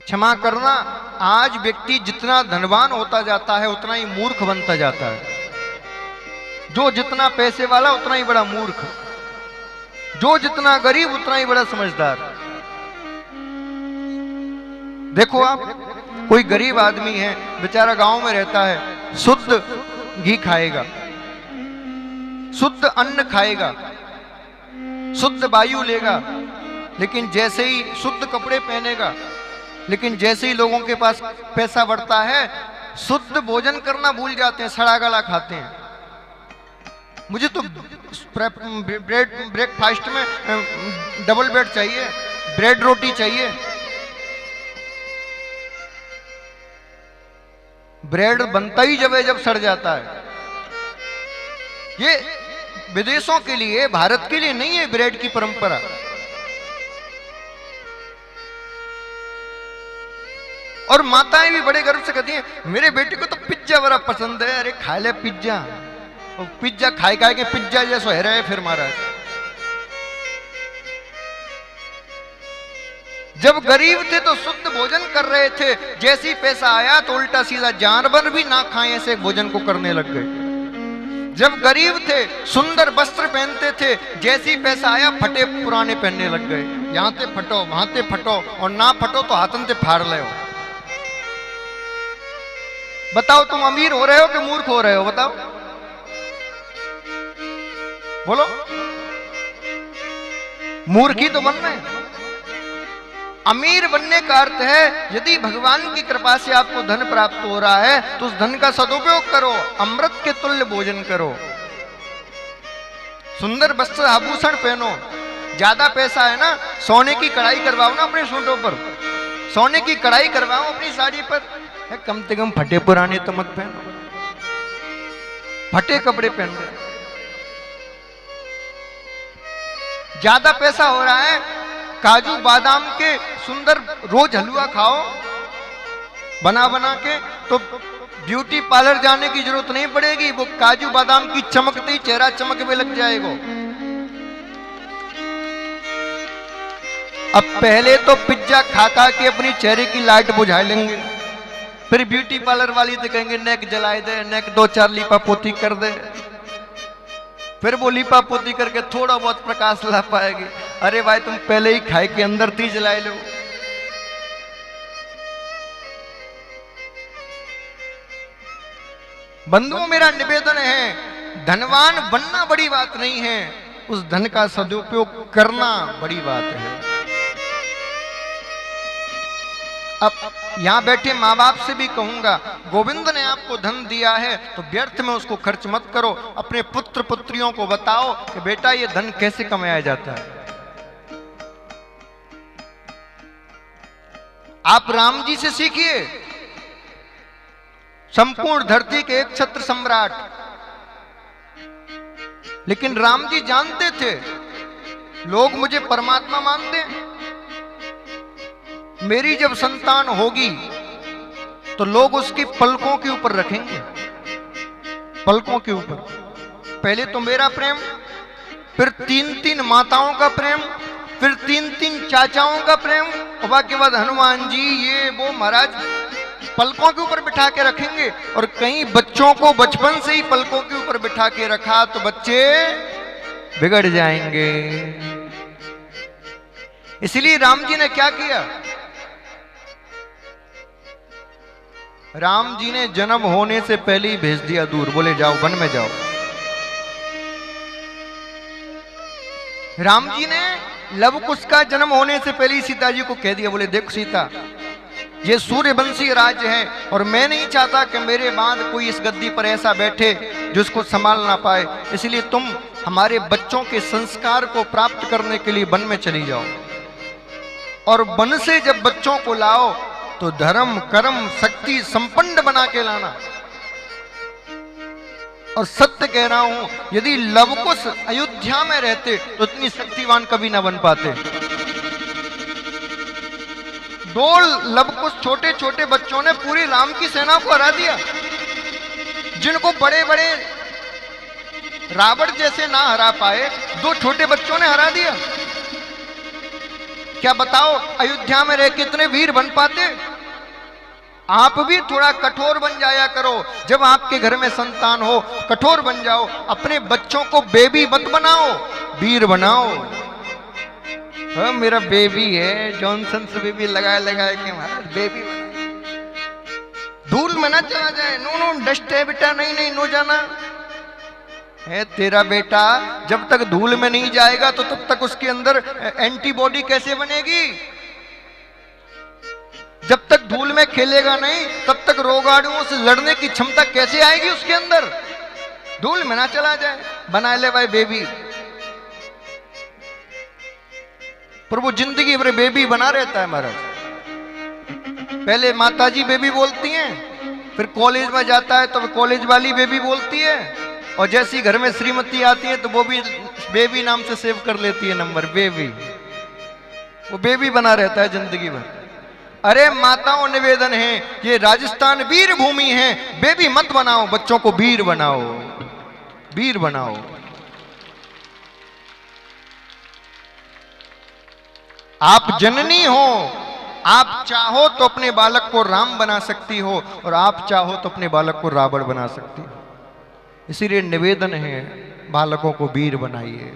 क्षमा करना, आज व्यक्ति जितना धनवान होता जाता है उतना ही मूर्ख बनता जाता है। जो जितना पैसे वाला उतना ही बड़ा मूर्ख, जो जितना गरीब उतना ही बड़ा समझदार। देखो आप, कोई गरीब आदमी है बेचारा गांव में रहता है, शुद्ध घी खाएगा, शुद्ध अन्न खाएगा, शुद्ध वायु लेगा, लेकिन जैसे ही शुद्ध कपड़े पहनेगा, लेकिन जैसे ही लोगों के पास पैसा बढ़ता है शुद्ध भोजन करना भूल जाते हैं, सड़ा गला खाते हैं। मुझे तो ब्रेकफास्ट में डबल बेड चाहिए, ब्रेड रोटी चाहिए। ब्रेड बनता ही जब सड़ जाता है। ये विदेशों के लिए, भारत के लिए नहीं है ब्रेड की परंपरा। और माताएं भी बड़े गर्व से कहती हैं मेरे बेटे को तो पिज्जा बड़ा पसंद है। अरे खा ले पिज्जा, और पिज्जा खाए के पिज्जा जैसा है रहे फिर महाराज। जब गरीब थे तो शुद्ध भोजन कर रहे थे, जैसी पैसा आया तो उल्टा सीधा जानवर भी ना खाएं ऐसे भोजन को करने लग गए। जब गरीब थे सुंदर वस्त्र पहनते थे, जैसी पैसा आया फटे पुराने पहनने लग गए। यहां ते फटो वहां ते फटो, और ना फटो तो हाथन से फाड़ ले। बताओ तुम अमीर हो रहे हो कि मूर्ख हो रहे हो? बताओ, बोलो। मूर्ख ही तो बन रहे हैं। अमीर बनने का अर्थ है यदि भगवान की कृपा से आपको धन प्राप्त हो रहा है तो उस धन का सदुपयोग करो, अमृत के तुल्य भोजन करो, सुंदर वस्त्र आभूषण पहनो। ज्यादा पैसा है ना, सोने की कढ़ाई करवाओ ना अपने सूटों पर, सोने की कढ़ाई करवाओ अपनी साड़ी पर। कम से कम फटे पुराने तो मत पहनो, फटे कपड़े पहनो। ज्यादा पैसा हो रहा है, काजू बादाम के सुंदर रोज हलवा खाओ बना बना के, तो ब्यूटी पार्लर जाने की जरूरत नहीं पड़ेगी। वो काजू बादाम की चमकते ही चेहरा चमकने लग जाएगा। अब पहले तो पिज्जा खा के अपनी चेहरे की लाइट बुझा लेंगे, फिर ब्यूटी पार्लर वाली तो कहेंगे नेक जलाए दे, नेक 2-4 लीपा पोती कर दे। फिर वो लीपा पोती करके थोड़ा बहुत प्रकाश ला पाएगी। अरे भाई तुम पहले ही खाए के अंदर थी जलाए लो। बंधुओं मेरा निवेदन है, धनवान बनना बड़ी बात नहीं है, उस धन का सदुपयोग करना बड़ी बात है। अब यहां बैठे माँ बाप से भी कहूंगा, गोविंद ने आपको धन दिया है तो व्यर्थ में उसको खर्च मत करो। अपने पुत्र पुत्रियों को बताओ कि बेटा ये धन कैसे कमाया जाता है। आप राम जी से सीखिए, संपूर्ण धरती के एक छत्र सम्राट। लेकिन राम जी जानते थे लोग मुझे परमात्मा मानते, मेरी जब संतान होगी तो लोग उसकी पलकों के ऊपर रखेंगे, पलकों के ऊपर। पहले तो मेरा प्रेम, फिर 3-3 माताओं का प्रेम, फिर 3-3 चाचाओं का प्रेम, और बाकी बाद हनुमान जी ये वो महाराज पलकों के ऊपर बिठा के रखेंगे। और कई बच्चों को बचपन से ही पलकों के ऊपर बिठा के रखा तो बच्चे बिगड़ जाएंगे। इसलिए राम जी ने क्या किया? राम जी ने जन्म होने से पहले ही भेज दिया दूर, बोले जाओ वन में जाओ। राम जी ने लव कुश का जन्म होने से पहले ही सीता जी को कह दिया, बोले देखो सीता ये सूर्यवंशी राज्य है और मैं नहीं चाहता कि मेरे बाद कोई इस गद्दी पर ऐसा बैठे जो इसको संभाल ना पाए, इसलिए तुम हमारे बच्चों के संस्कार को प्राप्त करने के लिए वन में चली जाओ। और वन से जब बच्चों को लाओ तो धर्म कर्म शक्ति संपन्न बना के लाना। और सत्य कह रहा हूं, यदि लवकुश अयोध्या में रहते तो इतनी शक्तिवान कभी ना बन पाते। 2 लवकुश छोटे छोटे बच्चों ने पूरी राम की सेना को हरा दिया, जिनको बड़े बड़े रावण जैसे ना हरा पाए 2 छोटे बच्चों ने हरा दिया। क्या बताओ अयोध्या में रह कितने वीर बन पाते? आप भी थोड़ा कठोर बन जाया करो। जब आपके घर में संतान हो कठोर बन जाओ। अपने बच्चों को बेबी मत बनाओ, वीर बनाओ। हाँ, मेरा बेबी है, जॉनसन से बेबी लगाए लगाए के महाराज बेबी धूल में ना चला जाए। नो नो डस्ट है बेटा, नहीं नहीं नो जाना है। तेरा बेटा जब तक धूल में नहीं जाएगा तो तब तक उसके अंदर एंटीबॉडी कैसे बनेगी? जब तक धूल में खेलेगा नहीं तब तक रोगाणुओं से लड़ने की क्षमता कैसे आएगी उसके अंदर? धूल में ना चला जाए। बना ले भाई बेबी। पर वो जिंदगी भर बेबी बना रहता है महाराज। पहले माताजी बेबी बोलती हैं, फिर कॉलेज में जाता है तो कॉलेज वाली बेबी बोलती है, और जैसी घर में श्रीमती आती है तो वो भी बेबी नाम से सेव कर लेती है नंबर बेबी। वो बेबी बना रहता है जिंदगी भर। अरे माताओं निवेदन है, ये राजस्थान वीर भूमि है, बेबी मत बनाओ, बच्चों को वीर बनाओ, वीर बनाओ। आप जननी हो, आप चाहो तो अपने बालक को राम बना सकती हो, और आप चाहो तो अपने बालक को रावण बना सकती हो। इसीलिए निवेदन है, बालकों को वीर बनाइए।